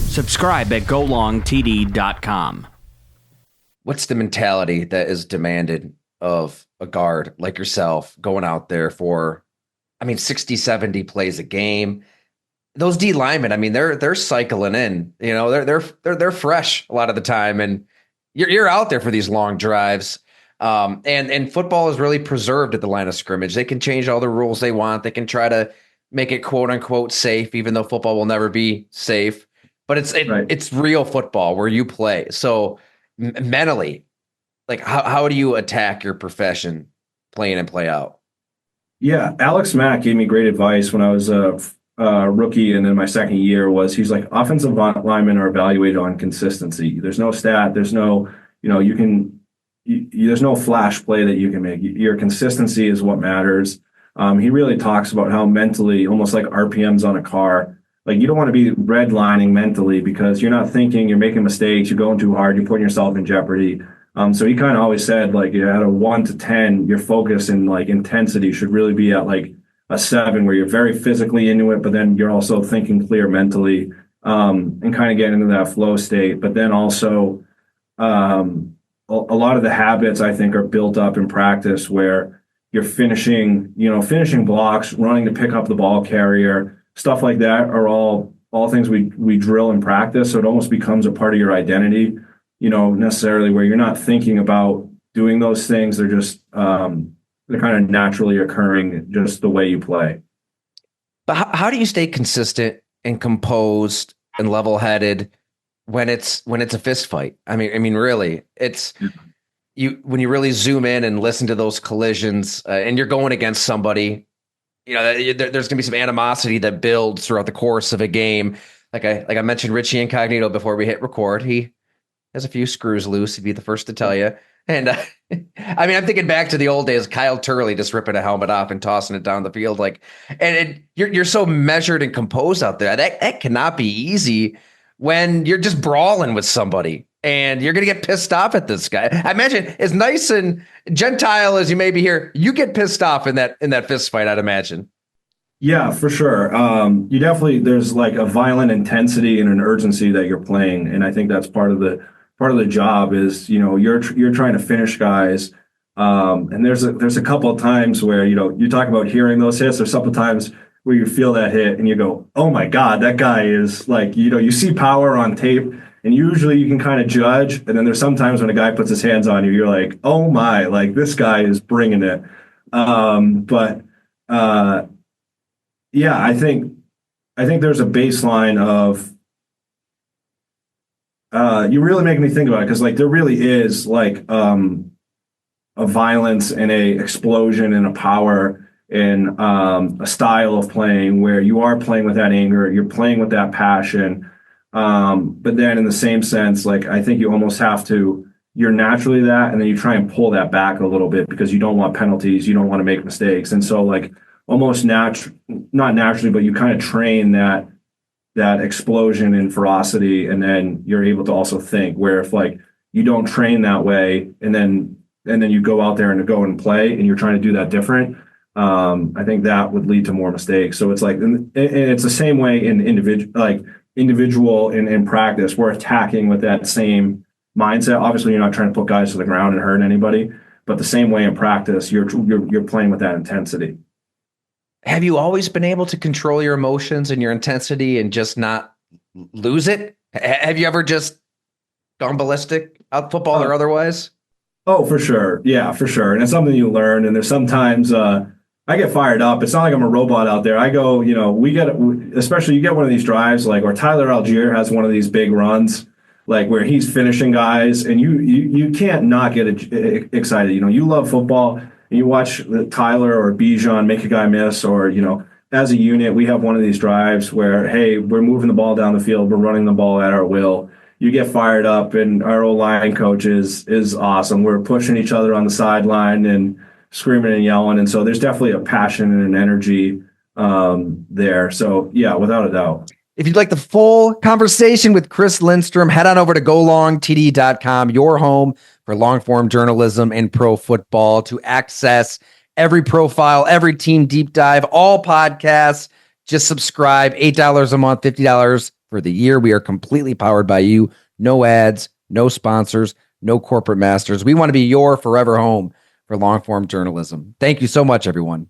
Subscribe at golongtd.com. What's the mentality that is demanded of a guard like yourself going out there for, 60, 70 plays a game? Those D linemen, they're cycling in, they're fresh a lot of the time. And you're out there for these long drives. And football is really preserved at the line of scrimmage. They can change all the rules they want. They can try to make it quote unquote safe, even though football will never be safe. But it's real football where you play. So mentally, like how do you attack your profession playing and play out? Yeah, Alex Mack gave me great advice when I was a rookie, and then my second year he's like, offensive linemen are evaluated on consistency. There's no stat. There's no, there's no flash play that you can make. Your consistency is what matters. He really talks about how mentally, almost like RPMs on a car, like you don't want to be redlining mentally because you're not thinking, you're making mistakes, you're going too hard, you're putting yourself in jeopardy. So he kind of always said, like, at a 1 to 10, your focus and like intensity should really be at like a 7, where you're very physically into it, but then you're also thinking clear mentally, and kind of getting into that flow state. But then also, a lot of the habits I think are built up in practice where you're finishing blocks, running to pick up the ball carrier, stuff like that are all things we drill in practice. So it almost becomes a part of your identity, necessarily where you're not thinking about doing those things. They're just, they're kind of naturally occurring just the way you play. But how do you stay consistent and composed and level-headed when it's a fist fight? Really, it's when you really zoom in and listen to those collisions, and you're going against somebody, there's going to be some animosity that builds throughout the course of a game. Like I mentioned Richie Incognito before we hit record. He has a few screws loose. He'd be the first to tell you. And I'm thinking back to the old days, Kyle Turley just ripping a helmet off and tossing it down the field. You're so measured and composed out there. That cannot be easy when you're just brawling with somebody and you're going to get pissed off at this guy. I imagine as nice and gentile as you may be here, you get pissed off in that fist fight, I'd imagine. Yeah, for sure. There's like a violent intensity and an urgency that you're playing. And I think that's part of the job is, you're trying to finish guys. And there's a couple of times where, you talk about hearing those hits. There's a couple of times where you feel that hit and you go, oh my God, that guy is like, you see power on tape and usually you can kind of judge. And then there's sometimes when a guy puts his hands on you, you're like, oh my, like this guy is bringing it. Yeah, I think there's a baseline of, you really make me think about it because like there really is like a violence and a explosion and a power and a style of playing where you are playing with that anger, you're playing with that passion, but then in the same sense, like I think you almost have to, you're naturally that, and then you try and pull that back a little bit because you don't want penalties, you don't want to make mistakes, and so like almost not naturally, but you kind of train that explosion and ferocity, and then you're able to also think. Where if like you don't train that way, and then you go out there and go and play, and you're trying to do that different, I think that would lead to more mistakes. So it's like, and it's the same way in individual in practice. We're attacking with that same mindset. Obviously, you're not trying to put guys to the ground and hurt anybody, but the same way in practice, you're playing with that intensity. Have you always been able to control your emotions and your intensity and just not lose it? Have you ever just gone ballistic out football or otherwise? Oh, for sure. Yeah, for sure. And it's something you learn. And there's sometimes I get fired up. It's not like I'm a robot out there. I go, especially you get one of these drives or Tyler Algier has one of these big runs, like where he's finishing guys and you can't not get excited. You love football and you watch Tyler or Bijan make a guy miss, or, as a unit, we have one of these drives where, hey, we're moving the ball down the field. We're running the ball at our will. You get fired up, and our O-line coach is awesome. We're pushing each other on the sideline and screaming and yelling. And so there's definitely a passion and an energy there. So, yeah, without a doubt. If you'd like the full conversation with Chris Lindstrom, head on over to golongtd.com, your home for long-form journalism and pro football, to access every profile, every team deep dive, all podcasts. Just subscribe, $8 a month, $50 for the year. We are completely powered by you. No ads, no sponsors, no corporate masters. We want to be your forever home for long form journalism. Thank you so much, everyone.